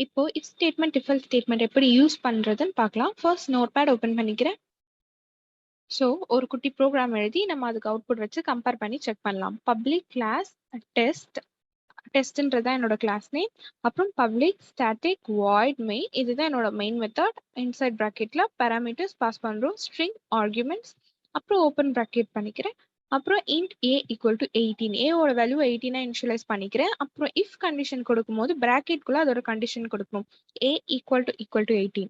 இப்போ if statement if else statement எப்படி use பண்றதுன்னு பார்க்கலாம். ஃபர்ஸ்ட் நோட்பேட் ஓபன் பண்ணிக்கிறேன். ஸோ ஒரு குட்டி ப்ரோக்ராம் எழுதி நம்ம அதுக்கு அவுட்புட் வச்சு கம்பேர் பண்ணி செக் பண்ணலாம். பப்ளிக் கிளாஸ் டெஸ்ட் டெஸ்ட்ன்றது தான் என்னோட கிளாஸ் நேம். அப்புறம் பப்ளிக் ஸ்டாட்டிக் வாய்ட் மெயின், இதுதான் என்னோட மெயின் மெத்தட். இன்சைட் ப்ராக்கெட்ல பேராமீட்டர்ஸ் பாஸ் பண்றோம், ஸ்ட்ரிங் ஆர்குமெண்ட்ஸ். அப்புறம் ஓப்பன் ப்ராக்கெட் பண்ணிக்கிறேன். அப்புறம் இன்ட் ஏ ஈக்குவல் டு 18, ஏவோட வேல்யூ 18 இனிஷியலைஸ் பண்ணிக்கிறேன். அப்புறம் இஃப் கண்டிஷன் கொடுக்கும்போது பிராக்கெட்குள்ள அதோட கண்டிஷன் கொடுக்கணும். A equal to 18,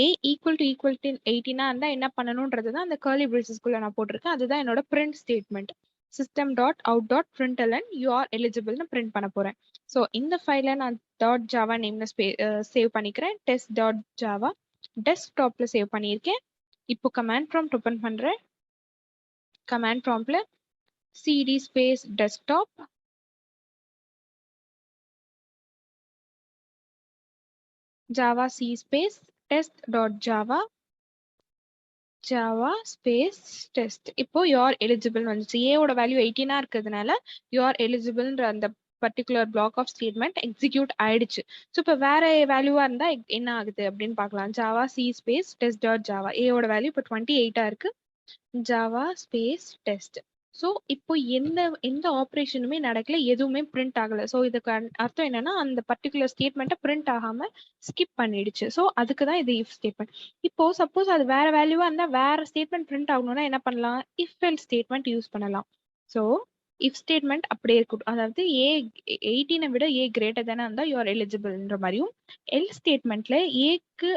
a equal to 18 இருந்தா என்ன பண்ணணும்ன்றது தான் அந்த கர்லி பிரேசஸ்க்குள்ள நான் போட்டிருக்கேன். அதுதான் என்னோட print statement. System dot out dot println you are எலிஜிபிள்னு பிரிண்ட் பண்ண போறேன். ஸோ இந்த ஃபைலை நான் டாட் ஜாவா நேம்ல சேவ் பண்ணிக்கிறேன். டெஸ்ட் டாட் ஜாவா டெஸ்க்டாப்ல சேவ் பண்ணியிருக்கேன். இப்போ கமாண்ட் ப்ராம்ப்ட் ஓப்பன் பண்றேன். கமாண்ட் ப்ராம்ப்ட்ல cd space desktop Java C space test dot Java Java space test. இப்போ யூஆர் எலிஜிபிள் வந்துச்சு. ஏவோட வேல்யூ 18 இருக்கிறதுனால யூஆர் எலிஜிபிள்ன்ற அந்த particular block of statement execute ஆயிடுச்சு. ஸோ இப்போ வேற வேல்யூவா இருந்தா என்ன ஆகுது அப்படின்னு பார்க்கலாம். Java C space test dot Java, ஏவோட வேல்யூ இப்போ 28 இருக்கு. Java space test. ஸோ இப்போ எந்த ஆப்ரேஷனுமே நடக்கல, எதுவுமே பிரிண்ட் ஆகல. ஸோ இதுக்கு அர்த்தம் என்னன்னா அந்த பர்டிகுலர் ஸ்டேட்மெண்ட்டை பிரிண்ட் ஆகாம ஸ்கிப் பண்ணிடுச்சு. ஸோ அதுக்கு தான் இது இஃப் ஸ்டேட்மெண்ட். இப்போ சப்போஸ் அது வேற வேல்யூவா இருந்தா வேற ஸ்டேட்மெண்ட் பிரிண்ட் ஆகணும்னா என்ன பண்ணலாம்? இஃப் எல்ஸ் ஸ்டேட்மெண்ட் யூஸ் பண்ணலாம். ஸோ இஃப் ஸ்டேட்மெண்ட் அப்படியே இருக்கட்டும். அதாவது ஏ 18 விட ஏ கிரேட்டர் தானே இருந்தா யூ ஆர் எலிஜிபிள்ன்ற மாதிரியும், எல் ஸ்டேட்மெண்ட்ல ஏக்கு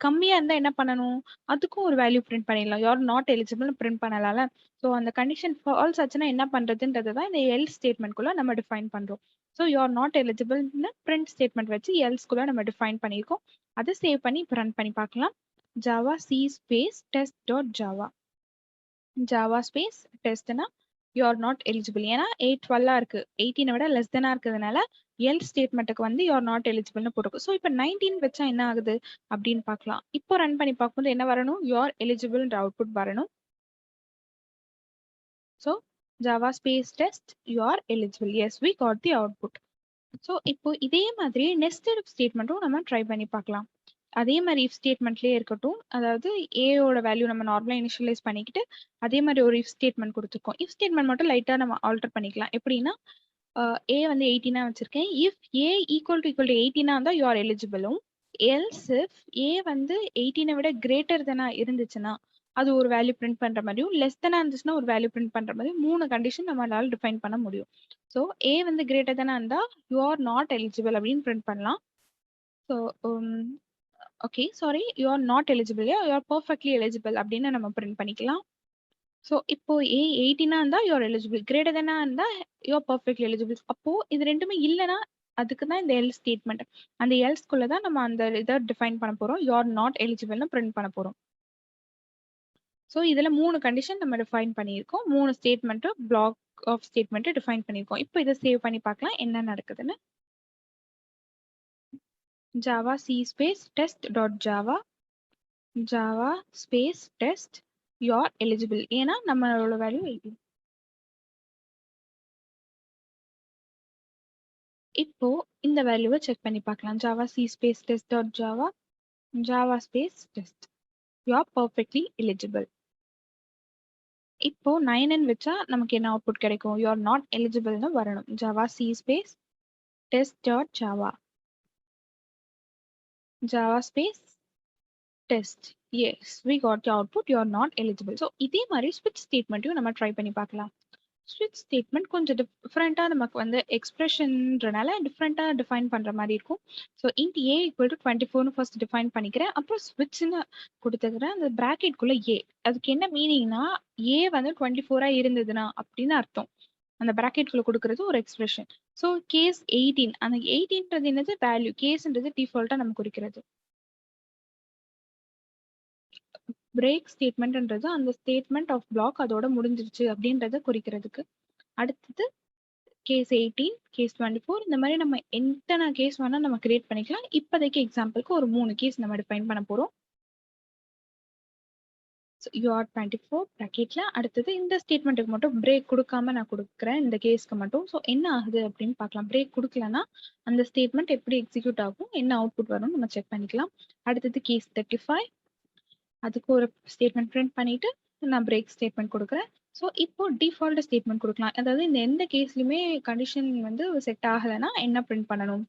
கம்மியா இருந்தா என்ன பண்ணணும்? அதுக்கும் ஒரு வேல்யூ பிரிண்ட் பண்ணிடலாம். You are not eligible print பண்ணலாம்ல. ஸோ அந்த கண்டிஷன் ஃபால்ஸ் ஆச்சுன்னா என்ன பண்றதுன்றது தான் இந்த எல் ஸ்டேட்மெண்ட்குள்ள நம்ம டிஃபைன் பண்றோம். ஸோ யூ ஆர் நாட் எலிஜிபிள்னு பிரிண்ட் ஸ்டேட்மெண்ட் வச்சு எல்ஸ்குள்ள நம்ம டிஃபைன் பண்ணியிருக்கோம். அதை சேவ் பண்ணி இப்போ ரன் பண்ணி பார்க்கலாம். Java C space test dot Java Java space டெஸ்ட்னா யூ ஆர் நாட் எலிஜிபிள். ஏன்னா 812 இருக்கு, 18 விட லெஸ் தெனா இருக்கிறதுனால எல் ஸ்டேட்மெண்ட்டுக்கு வந்து யூ ஆர் நாட் எலிஜிபிள்னு போட்டுக்கும். ஸோ இப்போ 19 வச்சா என்ன ஆகுது அப்படின்னு பார்க்கலாம். இப்போ ரன் பண்ணி பார்க்கும்போது என்ன வரணும்? யூ ஆர் எலிஜிபிள்ன்ற அவுட்புட் வரணும். So Java space test, you are eligible. Yes, we got the output. So இப்போ இதே மாதிரி nested if ஸ்டேட்மெண்ட்டும் நம்ம ட்ரை பண்ணி பார்க்கலாம். அதே மாதிரி if ஸ்டேட்மெண்ட்லேயே இருக்கட்டும். அதாவது ஏயோட வேல்யூ நம்ம நார்மலாக இனிஷியலைஸ் பண்ணிக்கிட்டு அதே மாதிரி ஒரு if ஸ்டேட்மெண்ட் கொடுத்துருக்கோம். if ஸ்டேட்மெண்ட் மட்டும் லைட்டாக நம்ம ஆல்டர் பண்ணிக்கலாம். எப்படின்னா ஏ வந்து 18 வச்சிருக்கேன். இஃப் ஏ ஈக்குவல் டு 18 இருந்தால் யூ ஆர் எலிஜிபிளும், எல்ஸ் இஃப் ஏ வந்து 18 விட கிரேட்டர் தானா இருந்துச்சுன்னா அது ஒரு வேல்யூ பிரிண்ட் பண்ற மாதிரியும், லெஸ் தானா இருந்துச்சுன்னா ஒரு வேல்யூ பிரிண்ட் பண்ற மாதிரியும் 3 கண்டிஷன் நம்மளால டிஃபைன் பண்ண முடியும். ஸோ ஏ வந்து கிரேட்டர் தானா இருந்தா யூ ஆர் நாட் எலிஜிபிள் அப்படின்னு பிரிண்ட் பண்ணலாம். So okay sorry, you are not eligible, you are perfectly eligible அப்படின்னு நம்ம பிரிண்ட் பண்ணிக்கலாம். ஸோ இப்போ ஏ 18 இருந்தா யூ ஆர் எலிஜிபிள், கிரேட்டர் தானா இருந்தா யூ ஆர் பர்ஃபெக்ட்லி எலிஜிபிள். அப்போ இது ரெண்டுமே இல்லைன்னா அதுக்கு தான் இந்த எல் ஸ்டேட்மெண்ட். அந்த எல்ஸ்குள்ள தான் நம்ம அந்த இதை டிஃபைன் பண்ண போறோம். யூ ஆர் நாட் எலிஜிபிள்னு பிரிண்ட் பண்ண போறோம். ஸோ இதில் 3 கண்டிஷன் நம்ம டிஃபைன் பண்ணியிருக்கோம். 3 statement block of statement define பண்ணியிருக்கோம். இப்போ இதை சேவ் பண்ணி பார்க்கலாம் என்ன நடக்குதுன்னு. Java C space test dot Java Java space test you are eligible. ஏன்னா நம்மளோட வேல்யூ 18. இப்போ இந்த வேல்யூவை செக் பண்ணி பார்க்கலாம். Java C space test dot Java Java space test you R perfectly eligible. இப்போ 9 வச்சா நமக்கு என்ன அவுட்புட் கிடைக்கும்? யூ ஆர் நாட் எலிஜிபிள்னு வரணும். Java C space test dot Java Java space test. Yes, we got the output, you are not eligible. So இதே மாதிரி ஸ்விட்ச் ஸ்டேட்மெண்ட்டையும் நம்ம ட்ரை பண்ணி பார்க்கலாம். ஸ்விட்ச் ஸ்டேட்மெண்ட் கொஞ்சம் டிஃப்ரெண்ட்டாக நமக்கு வந்து எக்ஸ்பிரஷன்றனால டிஃப்ரெண்ட்டாக டிஃபைன் பண்ணுற மாதிரி இருக்கும். So int a equal to 24னு ஃபர்ஸ்ட் டிஃபைன் பண்ணிக்கிறேன். அப்புறம் ஸ்விட்ச்னு கொடுத்துக்கிறேன். அந்த ப்ராக்கெட்குள்ளே ஏ, அதுக்கு என்ன மீனிங்னா ஏ வந்து 24 இருந்ததுன்னா அப்படின்னு அர்த்தம். அந்த ப்ராக்கெட்குள்ளே கொடுக்கறது ஒரு எக்ஸ்பிரஷன். ஸோ கேஸ் 18, அந்த 18ன்றது என்னது? வேல்யூ. கேஸ்ன்றது டிஃபால்ட்டாக நம்ம குறிக்கிறது. பிரேக் ஸ்டேட்மெண்ட்ன்றது அந்த ஸ்டேட்மெண்ட் ஆஃப் பிளாக் அதோட முடிஞ்சிருச்சு அப்படின்றத குறிக்கிறதுக்கு. அடுத்தது கேஸ் 18, கேஸ் 24, இந்த மாதிரி நம்ம எத்தனை கேஸ் வேணா நம்ம கிரியேட் பண்ணிக்கலாம். இப்போதைக்கு எக்ஸாம்பிளுக்கு ஒரு 3 கேஸ் நம்ம டிஃபைன் பண்ண போறோம். யூ ஆர் 24 ப்ராக்கெட்ல அடுத்தது இந்த ஸ்டேட்மெண்ட்டுக்கு மட்டும் பிரேக் கொடுக்காம நான் கொடுக்குறேன் இந்த கேஸ்க்கு மட்டும். ஸோ என்ன ஆகுது அப்படின்னு பார்க்கலாம். பிரேக் கொடுக்கலன்னா அந்த ஸ்டேட்மெண்ட் எப்படி எக்ஸிக்யூட் ஆகும், என்ன அவுட்புட் வரும் நம்ம செக் பண்ணிக்கலாம். அடுத்தது கேஸ் 35 அதுக்கு ஒரு ஸ்டேட்மெண்ட் பிரிண்ட் பண்ணிட்டு நான் பிரேக் ஸ்டேட்மெண்ட் கொடுக்குறேன். ஸோ இப்போ டிஃபால்ட் ஸ்டேட்மெண்ட் கொடுக்கலாம். அதாவது இந்த எந்த கேஸ்லையுமே கண்டிஷன் வந்து செட் ஆகலைன்னா என்ன பிரிண்ட் பண்ணணும்,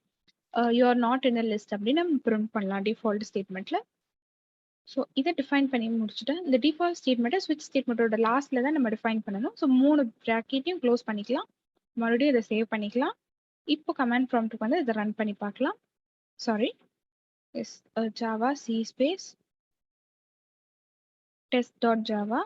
you are not in a list அப்படின்னு நம்ம பிரிண்ட் பண்ணலாம் டிஃபால்ட் ஸ்டேட்மெண்ட்ல. ஸோ இதை டிஃபைன் பண்ணி முடிச்சுட்டேன். இந்த டிஃபால்ட் ஸ்டேட்மெண்ட்டை ஸ்விட்ச் ஸ்டேட்மெண்ட்டோட லாஸ்ட்ல தான் நம்ம டிஃபைன் பண்ணணும். ஸோ 3 ப்ராக்கெட்டையும் க்ளோஸ் பண்ணிக்கலாம். மறுபடியும் இதை சேவ் பண்ணிக்கலாம். இப்போ கமாண்ட் ப்ராம்ப்ட்டுக்கு வந்து இதை ரன் பண்ணி பார்க்கலாம். Sorry, yes Java C space test.java.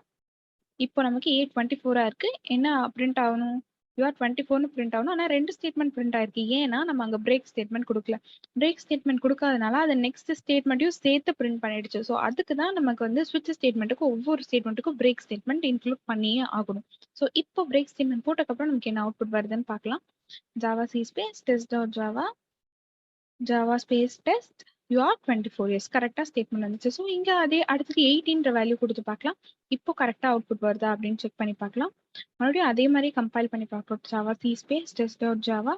இப்போ நமக்கு A24 இருக்கு. என்ன பிரிண்ட் ஆகணும், யூஆர் 24னு பிரிண்ட் ஆகணும். ஆனால் 2 ஸ்டேட்மெண்ட் பிரிண்ட் ஆயிருக்கு. ஏன்னா நம்ம அங்கே பிரேக் ஸ்டேட்மெண்ட் கொடுக்கல. பிரேக் ஸ்டேட்மெண்ட் கொடுக்காதனால அது நெக்ஸ்ட் ஸ்டேட்மெண்ட்டையும் சேர்த்து பிரிண்ட் பண்ணிடுச்சு. ஸோ அதுக்கு தான் நமக்கு வந்து ஸ்விட்ச் ஸ்டேட்மெண்ட்டுக்கு ஒவ்வொரு ஸ்டேட்மெண்ட்டுக்கும் பிரேக் ஸ்டேட்மெண்ட் இன்க்ளூட் பண்ணியே ஆகணும். ஸோ இப்போ பிரேக் ஸ்டேட்மெண்ட் போட்டதுக்கப்புறம் நமக்கு என்ன அவுட்புட் வருதுன்னு பார்க்கலாம். Java C space test.java Java space test you R 24 years கரெக்டாக ஸ்டேட்மெண்ட் வந்துச்சு. ஸோ இங்கே அதே அடுத்தது 18ன்ற வேல்யூ கொடுத்து பார்க்கலாம். இப்போ கரெக்டாக அவுட்புட் வருதா அப்படின்னு செக் பண்ணி பார்க்கலாம். மறுபடியும் அதே மாதிரி கம்பைல் பண்ணி பார்க்கலாம். Java C space test.java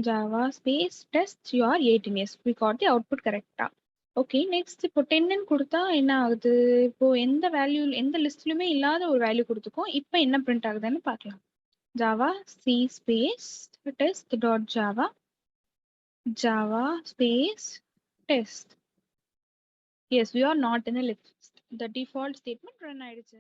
Java space test you are 18 years we got the output கரெக்டாக. ஓகே, நெக்ஸ்ட் இப்போ 10ன்னு கொடுத்தா என்ன ஆகுது, இப்போ எந்த வேல்யூ எந்த லிஸ்ட்லையுமே இல்லாத ஒரு வேல்யூ கொடுத்துக்கோம். இப்போ என்ன பிரிண்ட் ஆகுதுன்னு பார்க்கலாம். Java C space test.java Java space test. Yes, we are not in a list. The default statement run ஆயிடுச்சு.